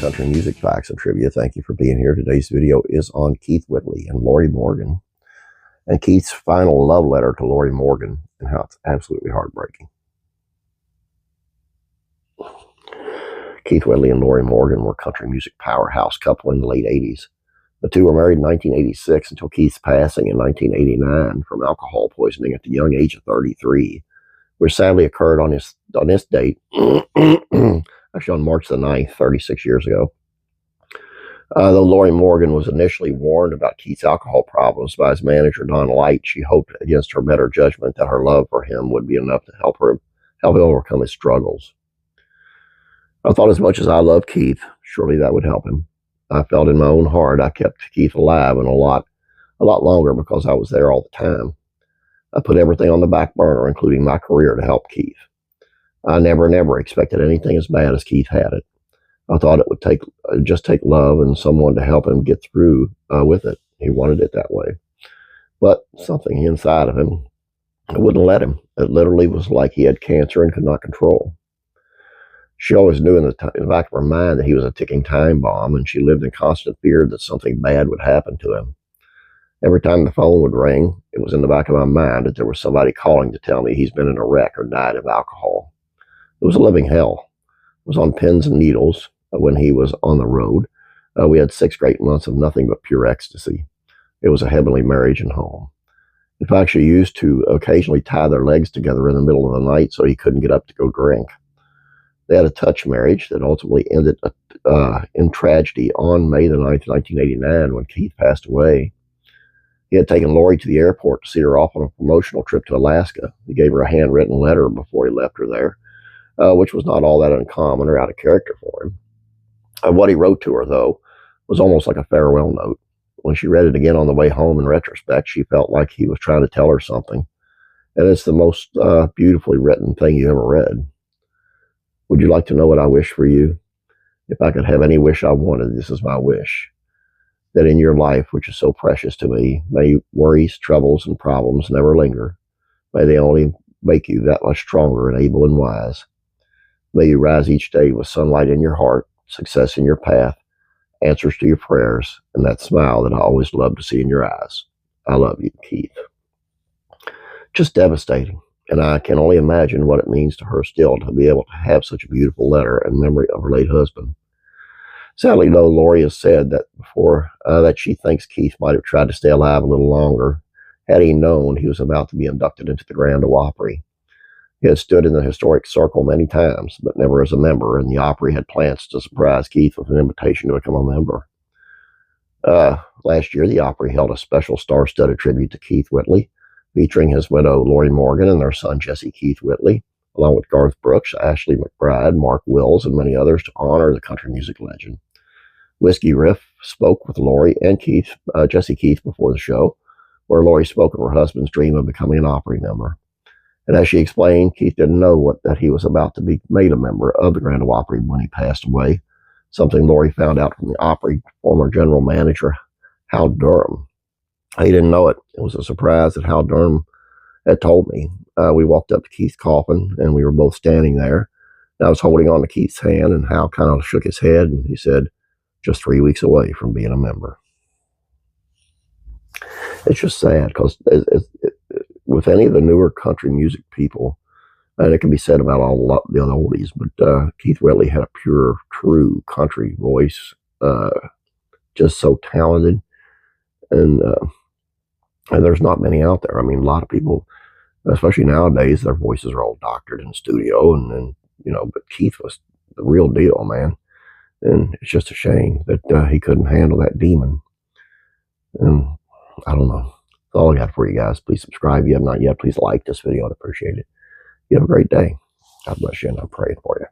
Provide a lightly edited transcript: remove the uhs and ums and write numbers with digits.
Country Music Facts and Trivia. Thank you for being here. Today's video is on Keith Whitley and Lorrie Morgan, and Keith's final love letter to Lorrie Morgan, and how it's absolutely heartbreaking. Keith Whitley and Lorrie Morgan were a country music powerhouse couple in the late 80s. The two were married in 1986 until Keith's passing in 1989 from alcohol poisoning at the young age of 33, which sadly occurred on this date, actually on March the 9th, 36 years ago. Though Lorrie Morgan was initially warned about Keith's alcohol problems by his manager, Don Light, she hoped against her better judgment that her love for him would be enough to help him overcome his struggles. I thought, as much as I loved Keith, surely that would help him. I felt in my own heart I kept Keith alive and a lot longer because I was there all the time. I put everything on the back burner, including my career, to help Keith. I never expected anything as bad as Keith had it. I thought it would just take love and someone to help him get through with it. He wanted it that way. But something inside of him wouldn't let him. It literally was like he had cancer and could not control. She always knew in the back of her mind that he was a ticking time bomb, and she lived in constant fear that something bad would happen to him. Every time the phone would ring, it was in the back of my mind that there was somebody calling to tell me he's been in a wreck or died of alcohol. It was a living hell. It was on pins and needles when he was on the road. We had 6 great months of nothing but pure ecstasy. It was a heavenly marriage and home. In fact, she used to occasionally tie their legs together in the middle of the night so he couldn't get up to go drink. They had a touch marriage that ultimately ended in tragedy on May the 9th, 1989, when Keith passed away. He had taken Lorrie to the airport to see her off on a promotional trip to Alaska. He gave her a handwritten letter before he left her there, which was not all that uncommon or out of character for him. What he wrote to her, though, was almost like a farewell note. When she read it again on the way home, in retrospect, she felt like he was trying to tell her something. And it's the most beautifully written thing you ever read. Would you like to know what I wish for you? If I could have any wish I wanted, this is my wish. That in your life, which is so precious to me, may worries, troubles, and problems never linger. May they only make you that much stronger and able and wise. May you rise each day with sunlight in your heart, success in your path, answers to your prayers, and that smile that I always love to see in your eyes. I love you, Keith. Just devastating. And I can only imagine what it means to her still to be able to have such a beautiful letter in memory of her late husband. Sadly, though, Lorrie has said that before that she thinks Keith might have tried to stay alive a little longer had he known he was about to be inducted into the Grand Ole Opry. He had stood in the historic circle many times, but never as a member, and the Opry had plans to surprise Keith with an invitation to become a member. Last year, the Opry held a special star-studded tribute to Keith Whitley, featuring his widow, Lorrie Morgan, and their son, Jesse Keith Whitley, along with Garth Brooks, Ashley McBryde, Mark Wills, and many others to honor the country music legend. Whiskey Riff spoke with Lorrie and Jesse Keith before the show, where Lorrie spoke of her husband's dream of becoming an Opry member. And as she explained, Keith didn't know that he was about to be made a member of the Grand Ole Opry when he passed away, something Lorrie found out from the Opry former general manager, Hal Durham. He didn't know it. It was a surprise that Hal Durham had told me. We walked up to Keith's coffin, and we were both standing there. And I was holding on to Keith's hand, and Hal kind of shook his head, and he said, just 3 weeks away from being a member. It's just sad, because with any of the newer country music people, and it can be said about all the other oldies, but Keith Whitley had a pure, true country voice, just so talented, and there's not many out there. I mean, a lot of people, especially nowadays, their voices are all doctored in studio, and but Keith was the real deal, man. And it's just a shame that he couldn't handle that demon. And I don't know. That's all I got for you guys. Please subscribe if you have not yet. Please like this video. I'd appreciate it. You have a great day. God bless you, and I'm praying for you.